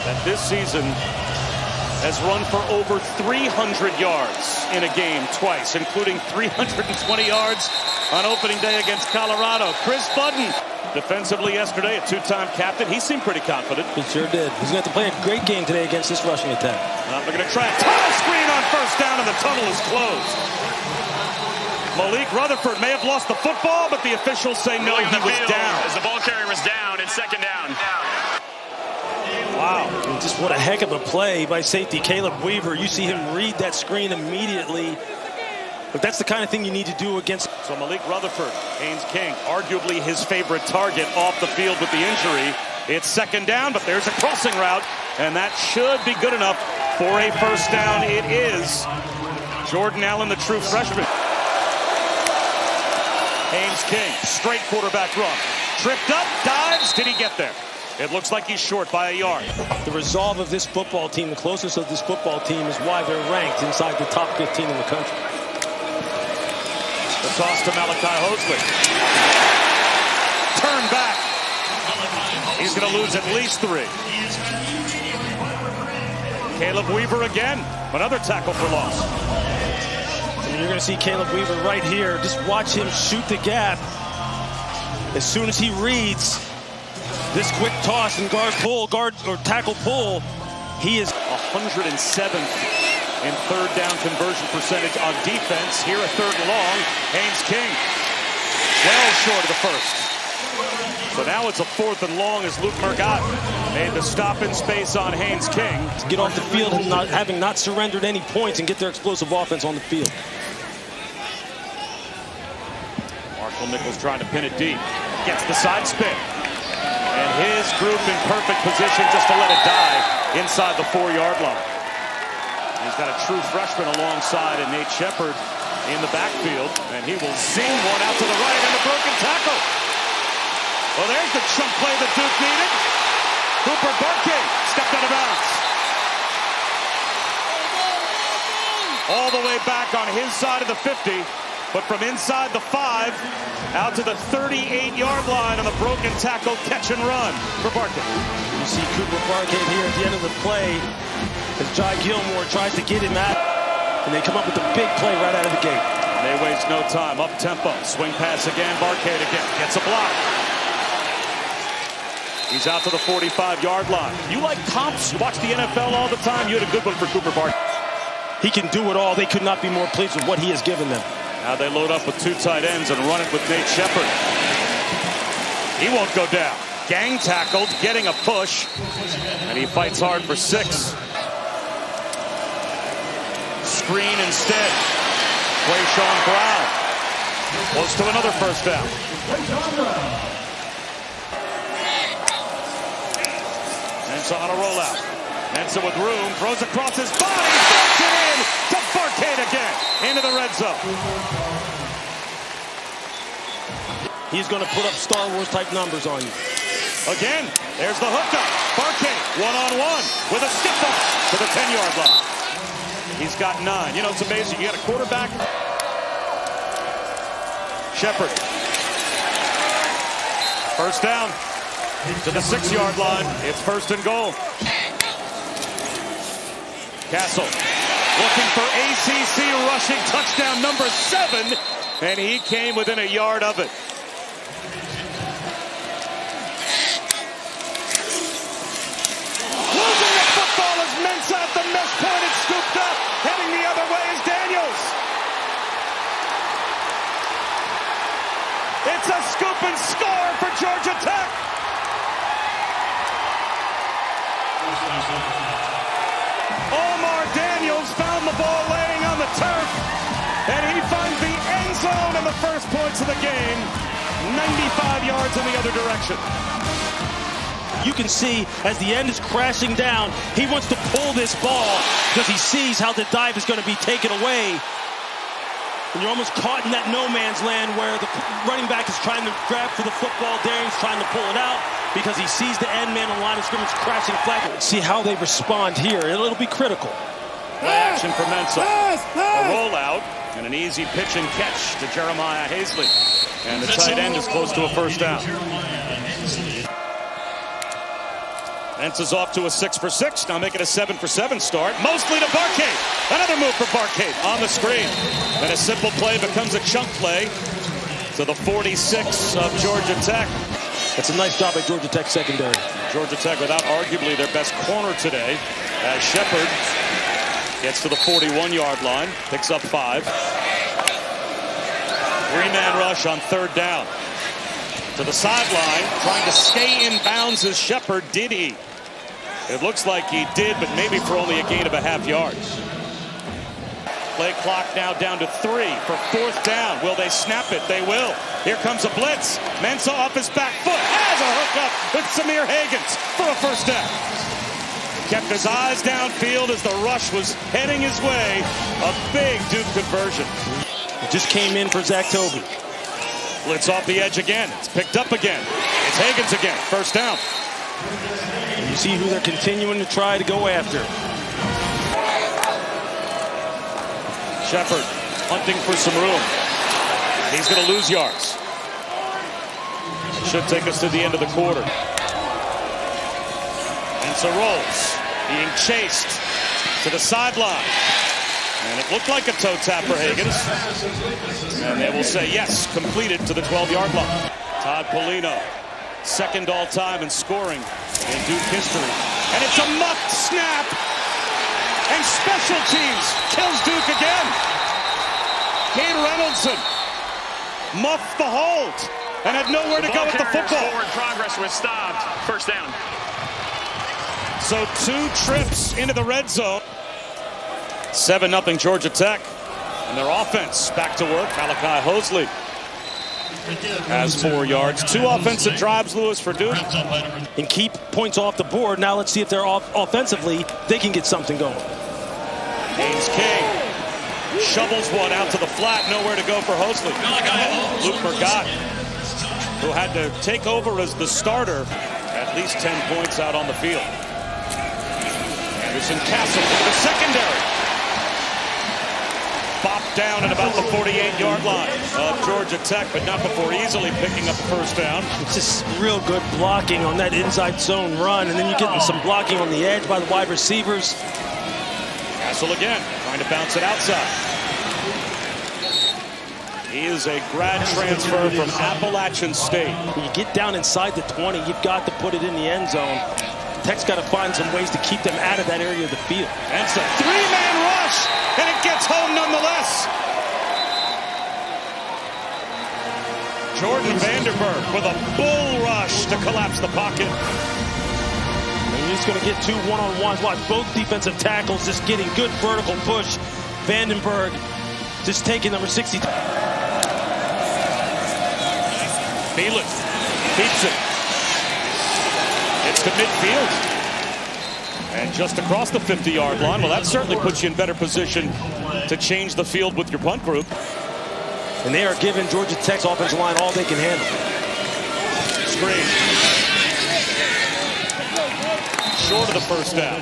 that this season has run for over 300 yards in a game twice, including 320 yards on opening day against Colorado. Chris Budden, defensively yesterday, a two-time captain. He seemed pretty confident. He sure did. He's going to have to play a great game today against this rushing attack. They're going to try a tunnel screen on first down, and the tunnel is closed. Malik Rutherford may have lost the football, but the officials say no, he was down. As the ball carrier was down, it's second down. Wow. And just what a heck of a play by safety Caleb Weaver. You see him read that screen immediately. But that's the kind of thing you need to do against. So Malik Rutherford, Haynes King, arguably his favorite target off the field with the injury. It's second down, but there's a crossing route, and that should be good enough for a first down. It is. Jordan Allen, the true freshman. Haynes King, straight quarterback run. Tripped up, dives, did he get there? It looks like he's short by a yard. The resolve of this football team, the closeness of this football team is why they're ranked inside the top 15 in the country. The toss to Malachi Hosley. Turn back. He's going to lose at least 3. Caleb Weaver again. Another tackle for loss. And you're going to see Caleb Weaver right here. Just watch him shoot the gap. As soon as he reads this quick toss and tackle pull, he is 107th in third down conversion percentage on defense. Here a third and long. Haynes King well short of the first. So now it's a fourth and long as Luke Mergat made the stop in space on Haynes King. To get off the field and having not surrendered any points and get their explosive offense on the field. Marshall Nichols trying to pin it deep. Gets the side spin. And his group in perfect position just to let it die inside the 4-yard line. He's got a true freshman alongside and Nate Shepard in the backfield. And he will zing one out to the right and a broken tackle. Well, there's the chunk play that Duke needed. Cooper Barkate stepped out of bounds. All the way back on his side of the 50. But from inside the 5 out to the 38-yard line on the broken tackle, catch and run for Barkate. You see Cooper Barkate here at the end of the play as Jai Gilmore tries to get him out, and they come up with a big play right out of the gate. They waste no time. Up tempo, swing pass again. Barkate again gets a block. He's out to the 45-yard line. You like comps? You watch the NFL all the time. You had a good one for Cooper Barkate. He can do it all. They could not be more pleased with what he has given them. Now they load up with 2 tight ends and run it with Nate Shepard. He won't go down. Gang tackled, getting a push, and he fights hard for 6. Screen instead. Quayshawn Brown. Close to another first down. Mensah on a rollout. Mensah with room, throws across his body, throws it in to Barkate again, into the red zone. He's going to put up Star Wars type numbers on you. Again, there's the hookup. Barkate, one-on-one with a stiff up to the 10-yard line. He's got 9. You know, it's amazing. You got a quarterback. Shepard. First down to the 6-yard line. It's first and goal. Castle looking for ACC rushing touchdown number 7, and he came within a yard of it. Losing the football is Mensah at the mesh point. It's scooped up. Heading the other way is Daniels. It's a scoop and score for Georgia Tech. Omar Daniels found the ball laying on the turf, and he finds the end zone and the first points of the game. 95 yards in the other direction. You can see as the end is crashing down, he wants to pull this ball because he sees how the dive is going to be taken away. And you're almost caught in that no man's land where the running back is trying to grab for the football. Darian's trying to pull it out because he sees the end man on line of scrimmage crashing flag. See how they respond here. It'll be critical. Play action for Mensah. A rollout and an easy pitch and catch to Jeremiah Hazley. And the tight end is close to a first down. Mensah's off to a 6 for 6. Now make it a 7 for 7 start. Mostly to Barkate. Another move for Barkate on the screen. And a simple play becomes a chunk play to the 46 of Georgia Tech. That's a nice job by Georgia Tech secondary. Georgia Tech without arguably their best corner today, as Shepard gets to the 41-yard line, picks up 5. 3-man rush on 3rd down. To the sideline, trying to stay in bounds as Shepard. Did he? It looks like he did, but maybe for only a gain of a half yard. Play clock now down to 3 for 4th down. Will they snap it? They will. Here comes a blitz. Mensah off his back foot. Has a hookup with Samir Hagans for a 1st down. Kept his eyes downfield as the rush was heading his way. A big Duke conversion. It just came in for Zach Toby. Blitz off the edge again. It's picked up again. It's Hagans again. 1st down. And you see who they're continuing to try to go after. Shepard hunting for some room. He's going to lose yards. Should take us to the end of the quarter. Mensah rolls, being chased to the sideline. And it looked like a toe tap for Hagans. And they will say yes, completed to the 12-yard line. Todd Polino, 2nd all-time in scoring in Duke history. And it's a muffed snap. And special teams kills Duke again. Kane Reynoldson muffed the hold and had nowhere to go with the football. Forward progress was stopped. 1st down. So 2 trips into the red zone. 7-0 Georgia Tech. And their offense back to work. Malachi Hosley has 4 yards. 2 offensive drives, Lewis, for Duke. And keep points off the board. Now let's see if they're offensively, they can get something going. Haynes King shovels one out to the flat. Nowhere to go for Hosley. Luke Barkate, who had to take over as the starter, at least 10 points out on the field. Anderson Castle, the secondary. Bopped down at about the 48-yard line of Georgia Tech, but not before easily picking up a 1st down. It's just real good blocking on that inside zone run, and then you're getting some blocking on the edge by the wide receivers. Castle again, trying to bounce it outside. He is a grad transfer from Appalachian State. When you get down inside the 20, you've got to put it in the end zone. Tech's got to find some ways to keep them out of that area of the field. And it's a 3-man rush, and it gets home nonetheless. Jordan Vanderberg with a bull rush to collapse the pocket. And he's going to get 2 one-on-ones. Watch both defensive tackles just getting good vertical push. Vandenberg just taking number 60. Thielen keeps it. It's to midfield. And just across the 50-yard line. Well, that certainly puts you in better position to change the field with your punt group. And they are giving Georgia Tech's offensive line all they can handle. Screen. Short of the 1st down.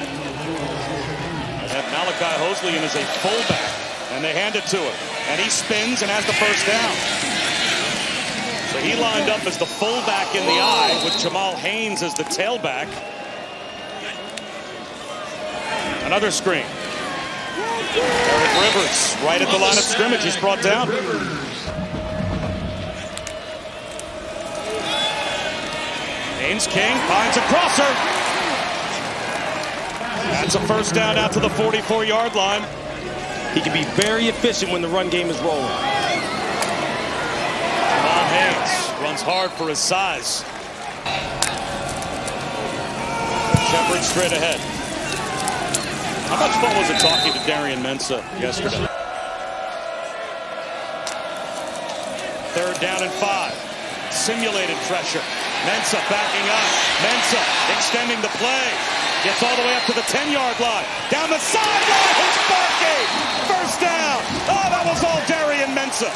They have Malachi Hosley in as a fullback. And they hand it to him. And he spins and has the 1st down. So he lined up as the fullback in the eye with Jamal Haynes as the tailback. Another screen. Eric Rivers right at the line of scrimmage. He's brought down. Haynes King finds a crosser. That's a 1st down out to the 44-yard line. He can be very efficient when the run game is rolling. Jamal Haynes runs hard for his size. Shepard straight ahead. How much fun was it talking to Darian Mensah yesterday? 3rd down and 5. Simulated pressure. Mensah backing up. Mensah extending the play. Gets all the way up to the 10-yard line. Down the sideline. It's Barkate. 1st down. Oh, that was all Darian Mensah.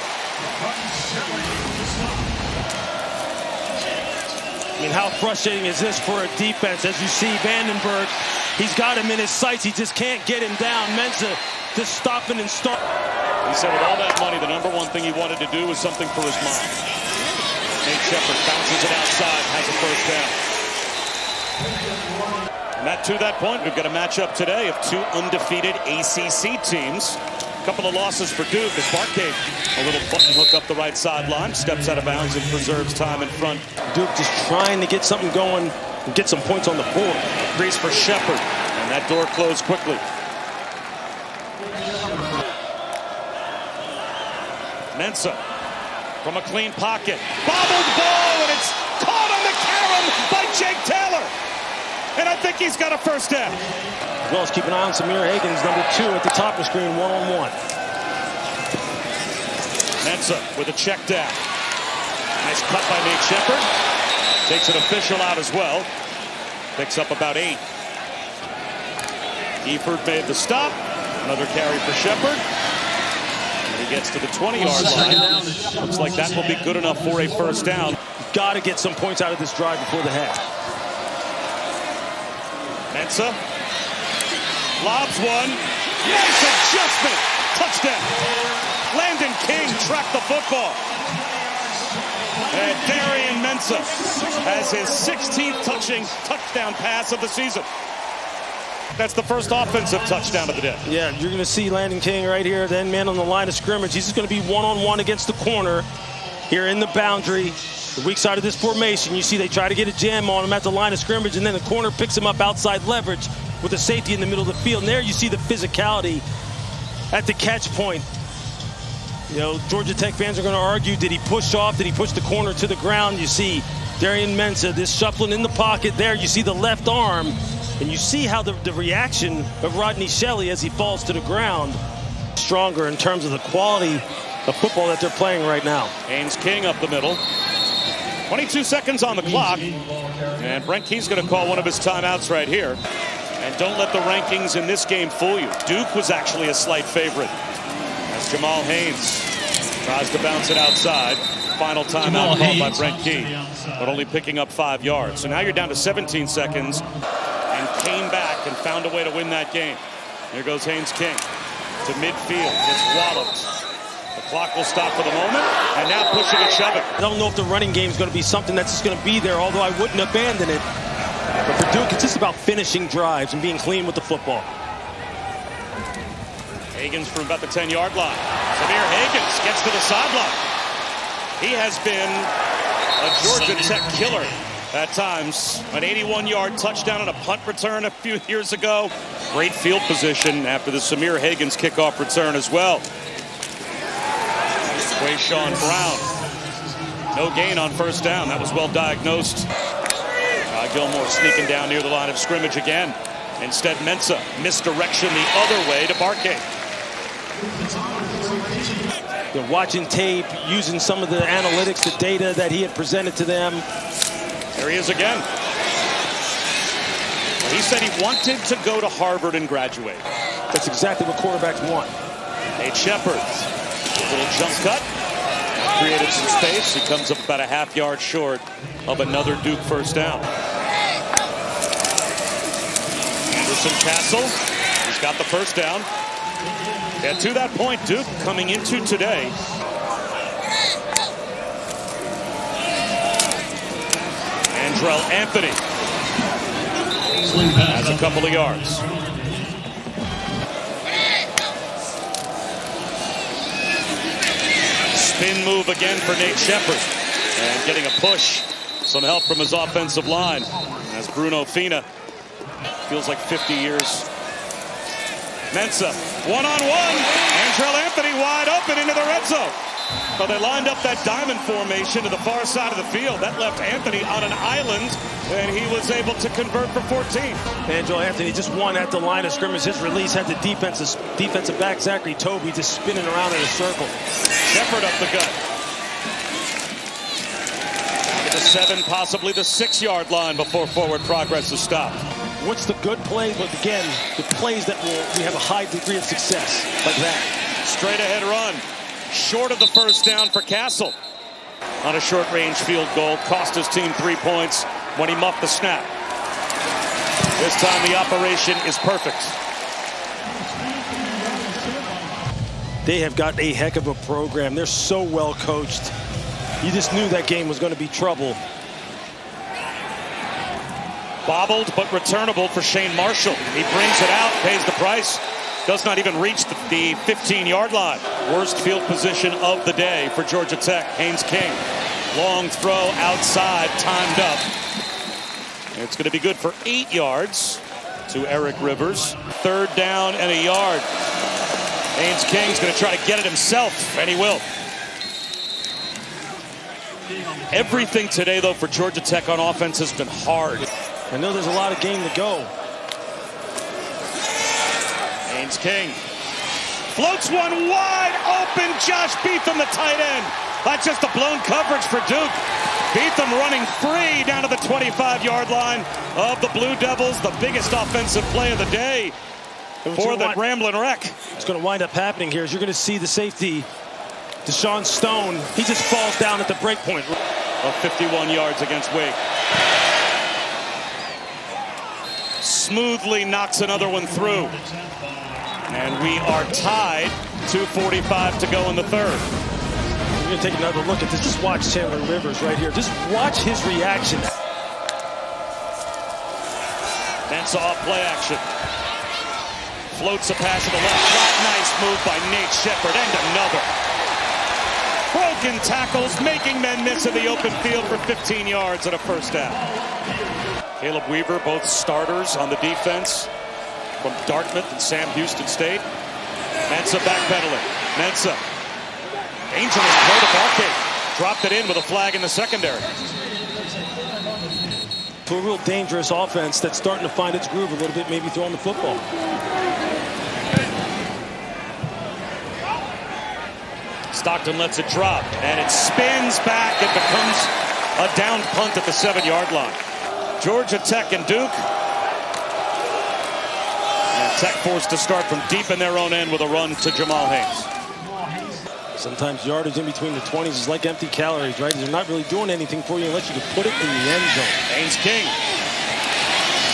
I mean, how frustrating is this for a defense? As you see, Vandenberg, he's got him in his sights. He just can't get him down. Mensah just stopping and start. He said with all that money, the number one thing he wanted to do was something for his mom. Nate Shepard bounces it outside, has a 1st down. And to that point, we've got a matchup today of two undefeated ACC teams. A couple of losses for Duke as Barkate, a little button hook up the right sideline, steps out of bounds and preserves time in front. Duke just trying to get something going and get some points on the board. Crease for Shepard, and that door closed quickly. Mensah from a clean pocket. Bobbled ball, and it's caught on the carom by Jake Taylor. And I think he's got a first down. As well as keep an eye on Samir Higgins, number 2 at the top of the screen, one-on-one. Mensah with a check down. Nice cut by Nate Shepard. Takes an official out as well. Picks up about 8. Eford made the stop. Another carry for Shepard. And he gets to the 20-yard line. Looks like that will be good enough for a first down. Got to get some points out of this drive before the half. Mensah lobs one. Nice adjustment. Touchdown. Landon King tracked the football. And Darian Mensah has his 16th touchdown pass of the season. That's the first offensive touchdown of the day. Yeah, you're going to see Landon King right here, then man on the line of scrimmage. He's just going to be one-on-one against the corner here in the boundary. The weak side of this formation, you see they try to get a jam on him at the line of scrimmage, and then the corner picks him up outside leverage with a safety in the middle of the field. And there you see the physicality at the catch point. You know, Georgia Tech fans are going to argue, did he push off? Did he push the corner to the ground? You see Darian Mensah, this shuffling in the pocket there. You see the left arm, and you see how the reaction of Rodney Shelley as he falls to the ground. Stronger in terms of the quality of football that they're playing right now. Haynes King up the middle. 22 seconds on the clock. And Brent Key's going to call one of his timeouts right here. And don't let the rankings in this game fool you. Duke was actually a slight favorite. As Jamal Haynes tries to bounce it outside. Final timeout called by Brent Key, but only picking up 5 yards. So now you're down to 17 seconds and came back and found a way to win that game. Here goes Haynes King to midfield. Gets walloped. The clock will stop for the moment, and now pushing and shoving. I don't know if the running game is going to be something that's just going to be there, although I wouldn't abandon it. But for Duke, it's just about finishing drives and being clean with the football. Higgins from about the 10-yard line. Samir Higgins gets to the sideline. He has been a Georgia Tech killer at times. An 81-yard touchdown on a punt return a few years ago. Great field position after the Samir Higgins kickoff return as well. Quayshawn Brown. No gain on first down. That was well diagnosed. Gilmore sneaking down near the line of scrimmage again. Instead, Mensah misdirection the other way to Barkate. They're watching tape, using some of the analytics, the data that he had presented to them. There he is again. He said he wanted to go to Harvard and graduate. That's exactly what quarterbacks want. Nate Shepard, a little jump cut, created some space. He comes up about a half-yard short of another Duke first down. Anderson Castle, he's got the first down. And to that point, Duke coming into today. Andrell Anthony has a couple of yards. Spin move again for Nate Shepard. And getting a push. Some help from his offensive line. As Bruno Fina feels like 50 years. Mensah, one-on-one. Andrell Anthony wide open into the red zone. Well, they lined up that diamond formation to the far side of the field. That left Anthony on an island, and he was able to convert for 14. Andrell Anthony just won at the line of scrimmage. His release had the defensive back, Zachary Toby, just spinning around in a circle. Shepard up the gut. Down to the 7, possibly the 6-yard line before forward progress is stopped. What's the good plays? But again, the plays that we have a high degree of success, like that. Straight ahead run. Short of the first down for Castle. On a short-range field goal. Cost his team 3 points when he muffed the snap. This time the operation is perfect. They have got a heck of a program. They're so well coached. You just knew that game was going to be trouble. Bobbled but returnable for Shane Marshall. He brings it out, pays the price. Does not even reach the 15-yard line. Worst field position of the day for Georgia Tech. Haynes King. Long throw outside, timed up. And it's going to be good for 8 yards to Eric Rivers. 3rd down and a yard. Haynes King's going to try to get it himself, and he will. Everything today, though, for Georgia Tech on offense has been hard. I know there's a lot of game to go. Haynes King floats one wide open. Josh Beetham, the tight end. That's just a blown coverage for Duke. Beetham running free down to the 25-yard line of the Blue Devils. The biggest offensive play of the day for the Ramblin' Wreck. What's going to wind up happening here is you're going to see the safety, Deshaun Stone. He just falls down at the break point. Of 51 yards against Wake. Smoothly knocks another one through. And we are tied. 2:45 to go in the 3rd. We're going to take another look at this. Just watch Chandler Rivers right here. Just watch his reaction. Mensah off play action. Floats a pass to the left. Flat, nice move by Nate Shepard. And another. Broken tackles, making men miss in the open field for 15 yards and a 1st down. Caleb Weaver, both starters on the defense from Dartmouth and Sam Houston State. Mensah backpedaling. Mensah. Dangerous play to Barkate. Dropped it in with a flag in the secondary. To a real dangerous offense that's starting to find its groove a little bit, maybe throwing the football. Stockton lets it drop, and it spins back. It becomes a downed punt at the 7-yard line. Georgia Tech and Duke. And Tech forced to start from deep in their own end with a run to Jamal Haynes. Sometimes yardage in between the 20s is like empty calories, right? They're not really doing anything for you unless you can put it in the end zone. Haynes King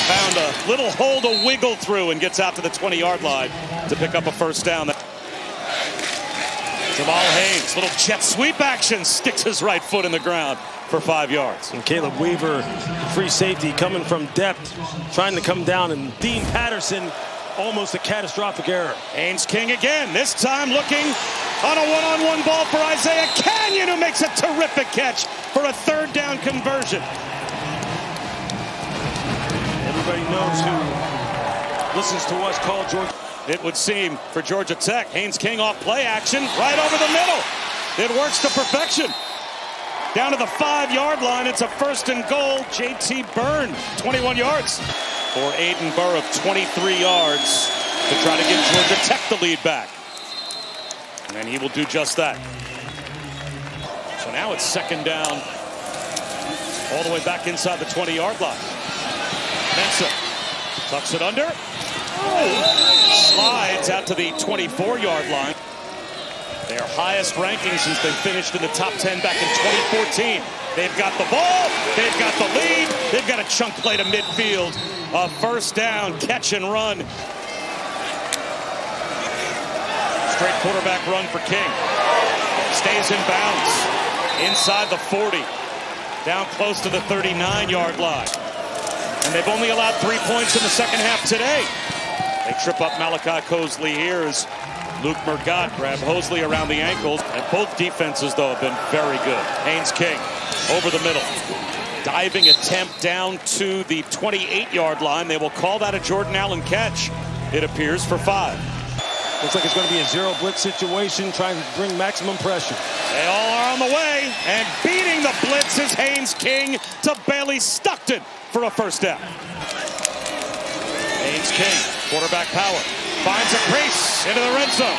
found a little hole to wiggle through and gets out to the 20-yard line to pick up a 1st down. Jamal Haynes, little jet sweep action, sticks his right foot in the ground for 5 yards. And Caleb Weaver, free safety, coming from depth, trying to come down, and Dean Patterson, almost a catastrophic error. Haynes King again, this time looking on a one-on-one ball for Isaiah Canyon, who makes a terrific catch for a 3rd down conversion. Everybody knows who listens to us call Georgia. It would seem for Georgia Tech. Haynes King off play action right over the middle. It works to perfection. Down to the 5-yard line. It's a 1st and goal. J.T. Byrne, 21 yards. For Aiden Burr of 23 yards to try to give Georgia Tech the lead back. And he will do just that. So now it's 2nd down. All the way back inside the 20-yard line. Mensah tucks it under. Slides out to the 24-yard line. Their highest ranking since they finished in the top 10 back in 2014. They've got the ball, they've got the lead, they've got a chunk play to midfield. A 1st down, catch and run. Straight quarterback run for King. Stays in bounds. Inside the 40. Down close to the 39-yard line. And they've only allowed 3 points in the 2nd half today. They trip up Malachi Cosley here as Luke Murgatt grabbed Hosley around the ankles. And both defenses, though, have been very good. Haynes King over the middle. Diving attempt down to the 28-yard line. They will call that a Jordan Allen catch, it appears, for 5. Looks like it's going to be a zero blitz situation, trying to bring maximum pressure. They all are on the way, and beating the blitz is Haynes King to Bailey Stockton for a 1st down. Haynes King, quarterback power, finds a crease into the red zone.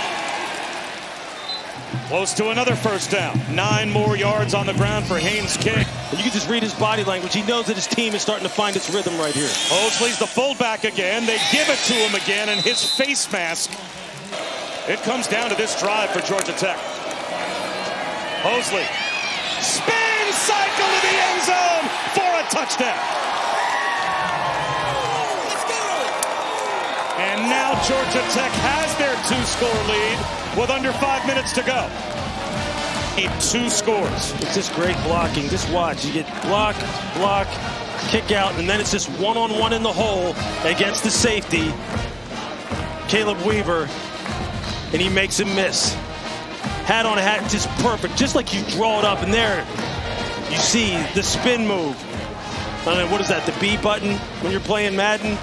Close to another 1st down. 9 more yards on the ground for Haynes King. And you can just read his body language. He knows that his team is starting to find its rhythm right here. Hosley's the fullback again. They give it to him again, and his face mask. It comes down to this drive for Georgia Tech. Hosley, spin cycle to the end zone for a touchdown. And now Georgia Tech has their 2-score lead with under 5 minutes to go. Need 2 scores. It's just great blocking. Just watch. You get block, block, kick out, and then it's just one-on-one in the hole against the safety, Caleb Weaver, and he makes him miss. Hat on a hat, just perfect. Just like you draw it up, and there you see the spin move. I don't know, what is that, the B button when you're playing Madden?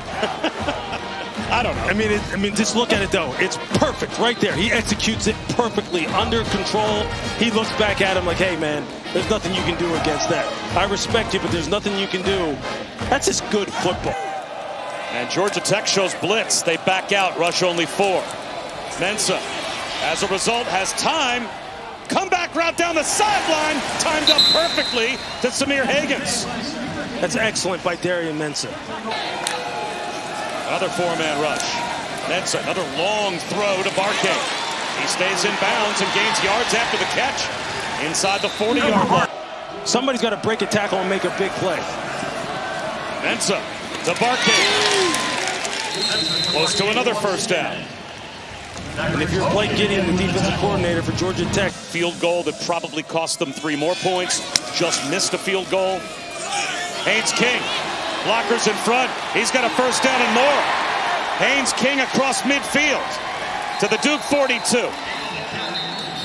I don't know. I mean, just look at it, though. It's perfect right there. He executes it perfectly, under control. He looks back at him like, hey, man, there's nothing you can do against that. I respect you, but there's nothing you can do. That's just good football. And Georgia Tech shows blitz. They back out, rush only 4. Mensah, as a result, has time. Comeback route down the sideline, timed up perfectly to Samir Haynes. That's excellent by Darian Mensah. Another 4-man rush. Mensah, another long throw to Barkate. He stays in bounds and gains yards after the catch inside the 40-yard line. Somebody's got to break a tackle and make a big play. Mensah to Barkate. Close to another first down. And if you're Blake Gideon, the defensive coordinator for Georgia Tech. Field goal that probably cost them 3 more points. Just missed a field goal. Haynes King. Blockers in front. He's got a first down and more. Haynes King across midfield to the Duke 42.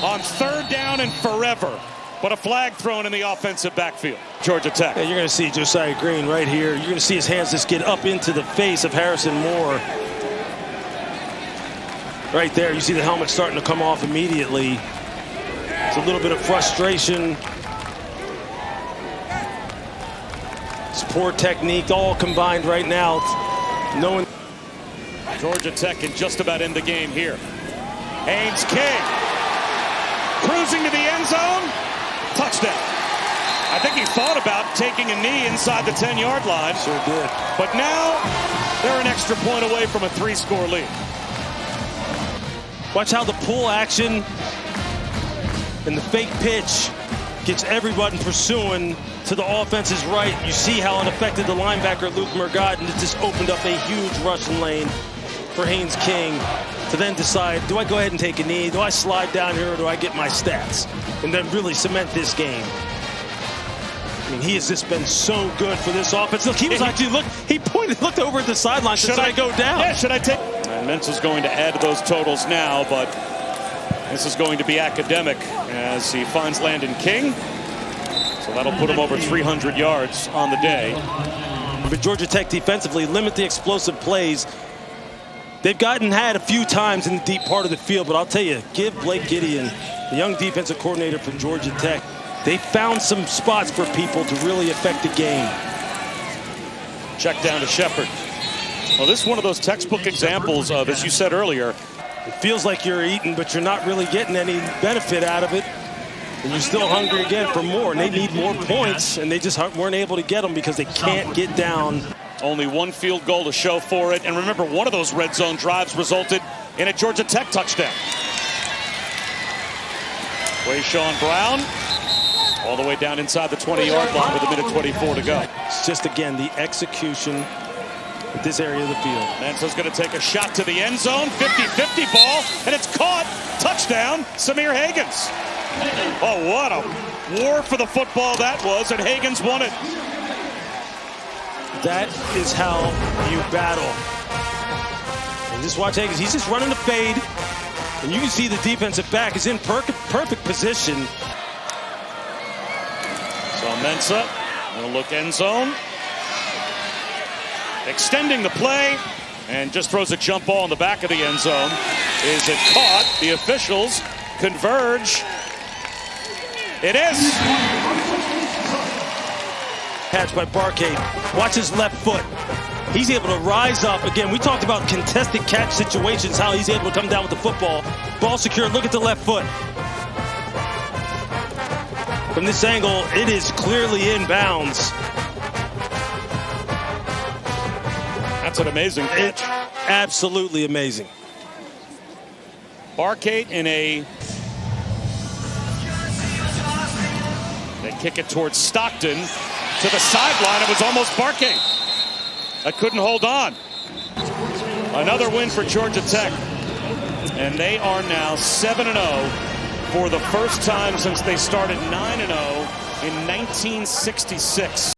On 3rd down and forever. But a flag thrown in the offensive backfield. Georgia Tech. Yeah, you're going to see Josiah Green right here. You're going to see his hands just get up into the face of Harrison Moore. Right there, you see the helmet starting to come off immediately. It's a little bit of frustration. It's poor technique, all combined right now. Knowing Georgia Tech can just about end the game here. Haynes King cruising to the end zone. Touchdown. I think he thought about taking a knee inside the 10-yard line. Sure did. But now they're an extra point away from a 3-score lead. Watch how the pull action and the fake pitch gets everybody pursuing to the offense's right. You see how it affected the linebacker Luke Murgott, and it just opened up a huge rushing lane for Haynes King to then decide, do I go ahead and take a knee? Do I slide down here, or do I get my stats? And then really cement this game. I mean, he has just been so good for this offense. Look, he was actually, looked over at the sideline. Should I go down? Yeah, should I take? And Mensah's going to add those totals now, but this is going to be academic as he finds Landon King. So that'll put him over 300 yards on the day. But Georgia Tech defensively limit the explosive plays. They've had a few times in the deep part of the field, but I'll tell you, give Blake Gideon, the young defensive coordinator from Georgia Tech, they found some spots for people to really affect the game. Check down to Shepard. Well, this is one of those textbook examples of, as you said earlier, it feels like you're eating, but you're not really getting any benefit out of it. And you're still hungry again for more, and they need more points, and they just weren't able to get them because they can't get down. Only 1 field goal to show for it. And remember, one of those red zone drives resulted in a Georgia Tech touchdown. Wayshawn Brown all the way down inside the 20-yard line with 1:24 to go. It's just, again, the execution at this area of the field. Mensah's going to take a shot to the end zone. 50-50 ball, and it's caught. Touchdown, Samir Haynes. Oh, what a war for the football that was, and Haynes won it. That is how you battle. And just watch Haynes. He's just running the fade. And you can see the defensive back is in perfect position. So Mensah, going to look end zone. Extending the play, and just throws a jump ball in the back of the end zone. Is it caught? The officials converge. It is. Catch by Barkate. Watch his left foot. He's able to rise up. Again, we talked about contested catch situations, how he's able to come down with the football. Ball secure. Look at the left foot. From this angle, it is clearly in bounds. That's an amazing catch. Absolutely amazing. Barkate in a... They kick it towards Stockton. To the sideline, it was almost Barkate. I couldn't hold on. Another win for Georgia Tech. And they are now 7-0 for the first time since they started 9-0 in 1966.